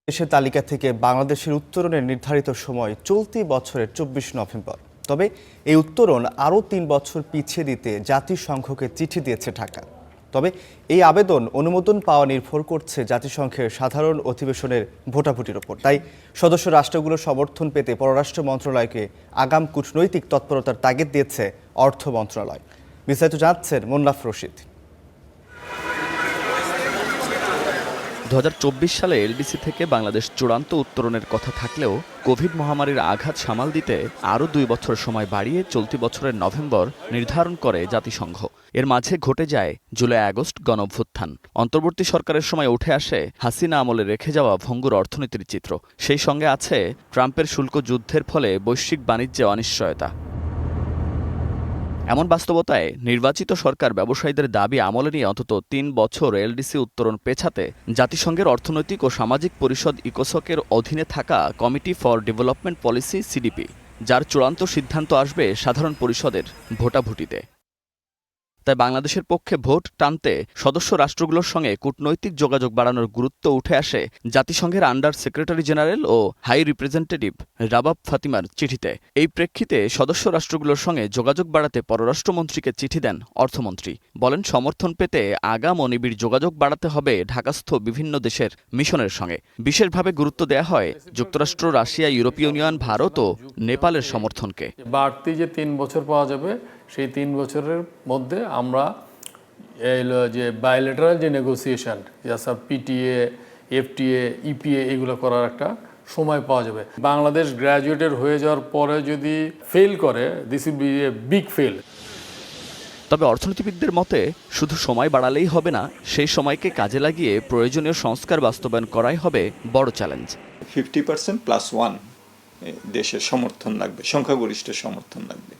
দেশের তালিকা থেকে বাংলাদেশের উত্তরণের নির্ধারিত সময় চলতি বছরের ২৪ নভেম্বর। তবে এই উত্তরণ আরও ৩ বছর পিছিয়ে দিতে জাতিসংঘকে চিঠি দিয়েছে ঢাকা। তবে এই আবেদন অনুমোদন পাওয়া নির্ভর করছে জাতিসংঘের সাধারণ অধিবেশনের ভোটাভুটির ওপর। তাই সদস্য রাষ্ট্রগুলোর সমর্থন পেতে পররাষ্ট্র মন্ত্রণালয়কে আগাম কূটনৈতিক তৎপরতার তাগিদ দিয়েছে অর্থ মন্ত্রণালয়। বিস্তারিত জানাচ্ছেন মোন্নাফ রশিদ। ২০২৪ সালে এলডিসি থেকে বাংলাদেশ চূড়ান্ত উত্তরণের কথা থাকলেও কোভিড মহামারীর আঘাত সামাল দিতে আরও ২ বছর সময় বাড়িয়ে চলতি বছরের নভেম্বর নির্ধারণ করে জাতিসংঘ। এর মাঝে ঘটে যায় জুলাই আগস্ট গণঅভ্যুত্থান। অন্তর্বর্তী সরকারের সময় উঠে আসে হাসিনা আমলে রেখে যাওয়া ভঙ্গুর অর্থনীতির চিত্র। সেই সঙ্গে আছে ট্রাম্পের শুল্ক যুদ্ধের ফলে বৈশ্বিক বাণিজ্যে অনিশ্চয়তা। এমন বাস্তবতায় নির্বাচিত সরকার ব্যবসায়ীদের দাবি আমলে নিয়ে অন্তত ৩ বছর এলডিসি উত্তরণ পেছাতে জাতিসংঘের অর্থনৈতিক ও সামাজিক পরিষদ ইকোসকের অধীনে থাকা committee for development policy CDP, যার চূড়ান্ত সিদ্ধান্ত আসবে সাধারণ পরিষদের ভোটাভুটিতে। তাই বাংলাদেশের পক্ষে ভোট টানতে সদস্য রাষ্ট্রগুলোর সঙ্গে কূটনৈতিক যোগাযোগ বাড়ানোর গুরুত্ব উঠে আসে জাতিসংঘের আন্ডার সেক্রেটারি জেনারেল ও হাই রিপ্রেজেন্টেটিভ রাবাব ফাতিমার চিঠিতে। এই প্রেক্ষিতে সদস্য রাষ্ট্রগুলোর সঙ্গে যোগাযোগ বাড়াতে পররাষ্ট্রমন্ত্রীকে চিঠি দেন অর্থমন্ত্রী। বলেন, সমর্থন পেতে আগাম ও নিবিড় যোগাযোগ বাড়াতে হবে ঢাকাস্থ বিভিন্ন দেশের মিশনের সঙ্গে। বিশেষভাবে গুরুত্ব দেয়া হয় যুক্তরাষ্ট্র, রাশিয়া, ইউরোপীয় ইউনিয়ন, ভারত ও নেপালের সমর্থনকে। বাড়তি যে ৩ বছর পাওয়া যাবে, সেই ৩ বছরের মধ্যে আমরা যে বায়োলেটারাল যে নেগোসিয়েশন, যেসব পিটিএ, এফটিএ, ইপিএ এগুলো করার একটা সময় পাওয়া যাবে। বাংলাদেশ গ্র্যাজুয়েটেড হয়ে যাওয়ার পরে যদি ফেল করে, this will B a big fail. তবে অর্থনীতিবিদদের মতে শুধু সময় বাড়ালেই হবে না, সেই সময়কে কাজে লাগিয়ে প্রয়োজনীয় সংস্কার বাস্তবায়ন করাই হবে বড় চ্যালেঞ্জ। 50% +1 দেশের সমর্থন লাগবে, সংখ্যাগরিষ্ঠ সমর্থন লাগবে।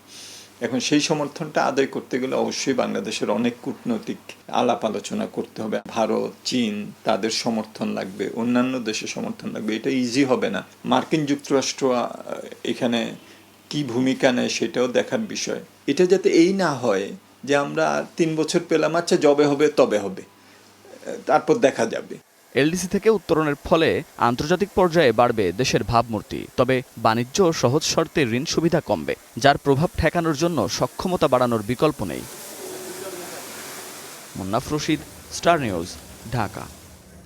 এখন সেই সমর্থনটা আদায় করতে গেলে অবশ্যই বাংলাদেশের অনেক কূটনৈতিক আলাপ আলোচনা করতে হবে। ভারত, চীন, তাদের সমর্থন লাগবে, অন্যান্য দেশের সমর্থন লাগবে। এটা ইজি হবে না। মার্কিন যুক্তরাষ্ট্র এখানে কি ভূমিকা নেয় সেটাও দেখার বিষয়। এটা যাতে এই না হয় যে আমরা ৩ বছর পেলাম, আচ্ছা যবে হবে তবে হবে, তারপর দেখা যাবে। এলডিসি থেকে উত্তরণের ফলে আন্তর্জাতিক পর্যায়ে বাড়বে দেশের ভাবমূর্তি। তবে বাণিজ্য ও সহজ শর্তে ঋণ সুবিধা কমবে, যার প্রভাব ঠেকানোর জন্য সক্ষমতা বাড়ানোর বিকল্প নেই। Munnaf Rashid, star news, Dhaka.